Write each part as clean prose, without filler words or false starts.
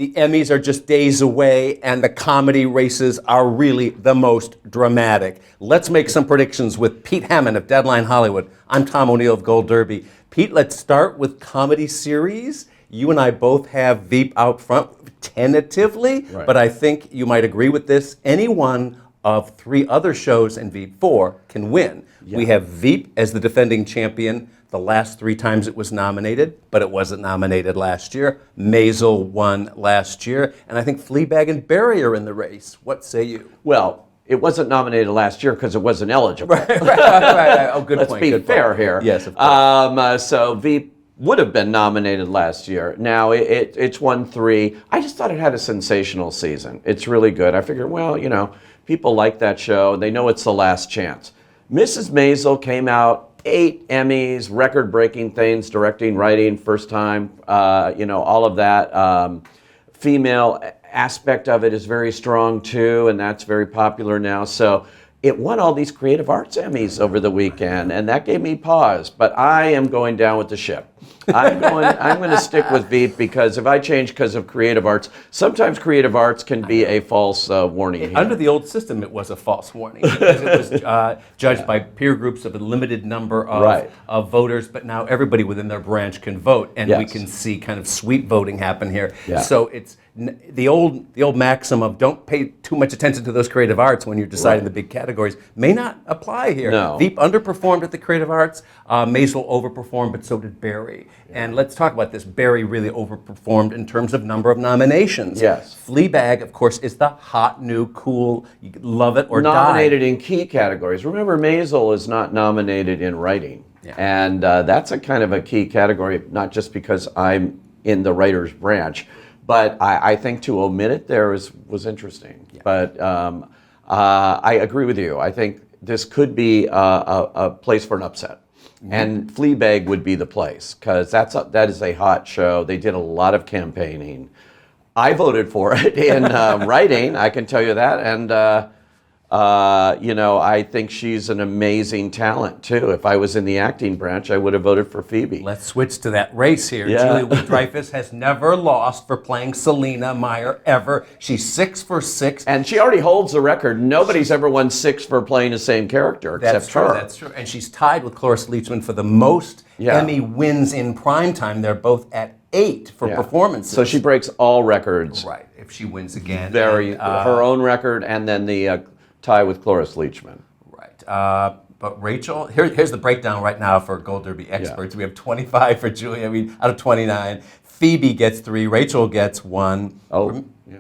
the Emmys are just days away, and the comedy races are really the most dramatic. Let's make some predictions with Pete Hammond of Deadline Hollywood. I'm Tom O'Neill of Gold Derby. Pete, let's start with comedy series. You and I both have Veep out front tentatively, Right. but I think you might agree with this. Any one of 3 other shows in Veep 4 can win. Yeah. We have Veep as the defending champion the last 3 times it was nominated, but it wasn't nominated last year. Maisel won last year, and I think Fleabag and Barry are in the race. What say you? Well, it wasn't nominated last year because it wasn't eligible. Right. Oh, good Let's point. be good fair point. here. Yes, of course. So Veep would have been nominated last year. Now it's won 3. I just thought it had a sensational season. It's really good. I figured, well, you know, people like that show. They know it's the last chance. Mrs. Maisel came out, 8 Emmys, record-breaking things, directing, writing, first time, all of that. Female aspect of it is very strong too, and that's very popular now. So it won all these creative arts Emmys over the weekend, and that gave me pause. But I am going down with the ship. I'm going to stick with Veep, because if I change because of creative arts, sometimes creative arts can be a false warning here. Under the old system, it was a false warning because it was judged by peer groups of a limited number of voters, but now everybody within their branch can vote, and we can see kind of sweep voting happen here. Yeah. So it's the old maxim of don't pay too much attention to those creative arts when you're deciding the big categories may not apply here. No. Veep underperformed at the creative arts. Maisel overperformed, but so did Barry. And let's talk about this. Barry really overperformed in terms of number of nominations. Yes. Fleabag, of course, is the hot, new, cool, you love it or nominated die. in key categories. Remember, Maisel is not nominated in writing. Yeah. And that's a kind of a key category, not just because I'm in the writer's branch, but I think to omit it there was interesting. Yeah. But I agree with you. I think this could be a place for an upset. Mm-hmm. And Fleabag would be the place, because that is a hot show. They did a lot of campaigning. I voted for it in writing, I can tell you that. And, I think she's an amazing talent, too. If I was in the acting branch, I would have voted for Phoebe. Let's switch to that race here. Yeah. Julia Louis-Dreyfus has never lost for playing Selena Meyer, ever. She's 6 for 6. And she already holds the record. Nobody's ever won 6 for playing the same character except her. That's true. And she's tied with Cloris Leachman for the most Emmy wins in primetime. They're both at 8 for performances. So she breaks all records. Right, if she wins again. Her own record, and then the tie with Cloris Leachman. Right. But Rachel, here's the breakdown right now for Gold Derby experts. We have 25 for Julia, out of 29. Phoebe gets 3, Rachel gets 1. Oh, yeah.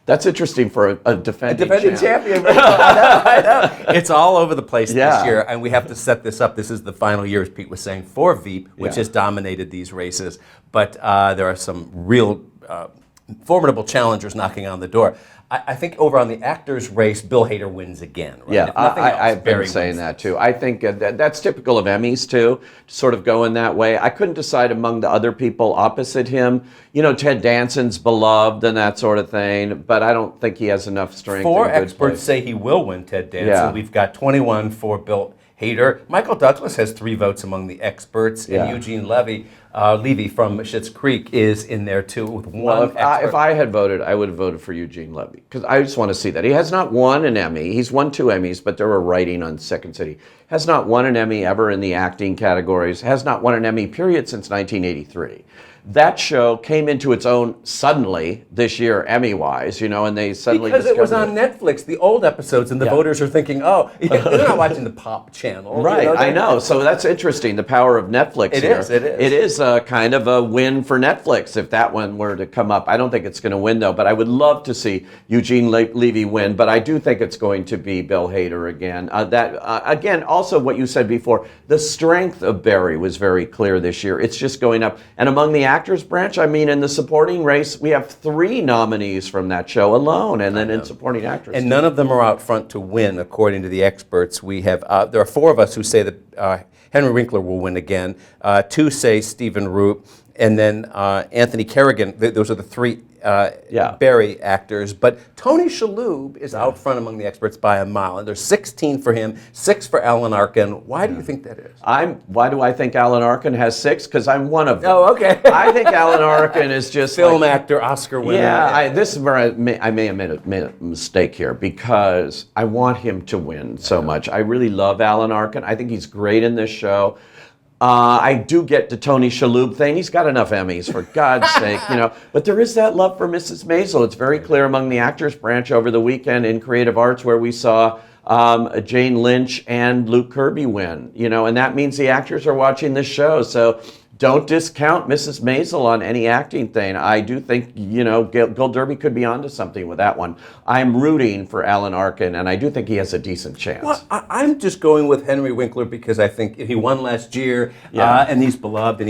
That's interesting for a defending champion. I know. It's all over the place this year, and we have to set this up. This is the final year, as Pete was saying, for Veep, which has dominated these races. But there are some real formidable challengers knocking on the door. I think over on the actors race, Bill Hader wins again. Right? Yeah, I've been saying that too. I think that's typical of Emmys too, to sort of go in that way. I couldn't decide among the other people opposite him. Ted Danson's beloved and that sort of thing, but I don't think he has enough strength. 4 experts say he will win, Ted Danson. Yeah. We've got 21 for Bill Hader. Michael Douglas has 3 votes among the experts, and Eugene Levy from Schitt's Creek is in there too with 1 expert. If I had voted, I would have voted for Eugene Levy, because I just want to see that. He has not won an Emmy. He's won 2 Emmys, but they were writing on Second City. Has not won an Emmy ever in the acting categories. Has not won an Emmy, period, since 1983. That show came into its own suddenly this year, Emmy-wise, and they suddenly because it was on Netflix, the old episodes, and the voters are thinking, oh, they're not watching the Pop channel. Right, I know. So that's interesting, the power of Netflix here. It is a kind of a win for Netflix if that one were to come up. I don't think it's going to win, though, but I would love to see Eugene Levy win, but I do think it's going to be Bill Hader again. Again, also what you said before, the strength of Barry was very clear this year. It's just going up. And among the actors branch, in the supporting race, we have 3 nominees from that show alone, and then in supporting actress. And none of them are out front to win, according to the experts. We have there are 4 of us who say that Henry Winkler will win again. 2 say Stephen Root, and then Anthony Kerrigan. Those are the three Barry actors. But Tony Shalhoub is out front among the experts by a mile, and there's 16 for him, 6 for Alan Arkin. Why do you think that is? Why do I think Alan Arkin has 6? Because I'm one of them. Oh, okay. I think Alan Arkin is just film actor, Oscar winner. Yeah, this is where I may have made a mistake here because I want him to win so much. I really love Alan Arkin. I think he's great in this show. I do get the Tony Shalhoub thing. He's got enough Emmys, for God's sake, But there is that love for Mrs. Maisel. It's very clear among the actors branch over the weekend in Creative Arts where we saw Jane Lynch and Luke Kirby win, and that means the actors are watching this show. So don't discount Mrs. Maisel on any acting thing. I do think, Gold Derby could be onto something with that one. I'm rooting for Alan Arkin, and I do think he has a decent chance. Well, I'm just going with Henry Winkler because I think he won last year, and he's beloved,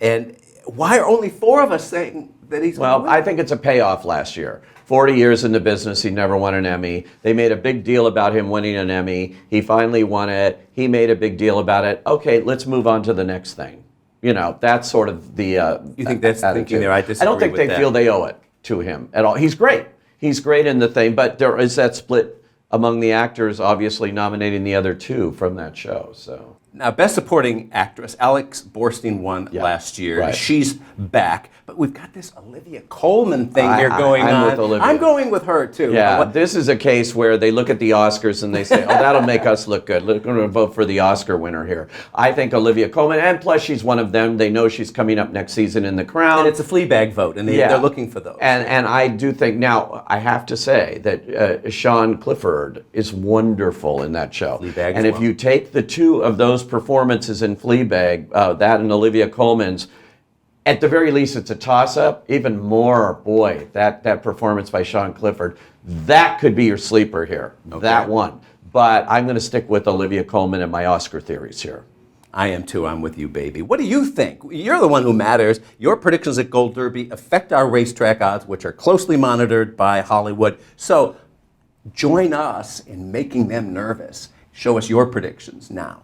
and why are only 4 of us saying that he's Well, I think it's a payoff last year. 40 years in the business, he never won an Emmy. They made a big deal about him winning an Emmy. He finally won it. He made a big deal about it. Okay, let's move on to the next thing. That's sort of the You think that's attitude. thinking there? I disagree. I don't think with they that. feel they owe it to him at all. He's great. He's great in the thing, but there is that split among the actors, obviously nominating the other 2 from that show. So now, Best Supporting Actress, Alex Borstein won last year. Right. She's back, but we've got this Olivia Colman thing here going I'm on. with Olivia. I'm going with her too. Yeah, this is a case where they look at the Oscars and they say, "Oh, that'll make us look good. We're going to vote for the Oscar winner here." I think Olivia Colman, and plus she's one of them. They know she's coming up next season in The Crown, And it's a Fleabag vote, and they're looking for those. And I do think now I have to say that Sean Clifford is wonderful in that show. Fleabag and if you take the 2 of those performances in Fleabag, that and Olivia Colman's. At the very least, it's a toss-up. Even more, boy, that performance by Sean Clifford, that could be your sleeper here, that one. But I'm going to stick with Olivia Colman and my Oscar theories here. I am too. I'm with you, baby. What do you think? You're the one who matters. Your predictions at Gold Derby affect our racetrack odds, which are closely monitored by Hollywood. So join us in making them nervous. Show us your predictions now.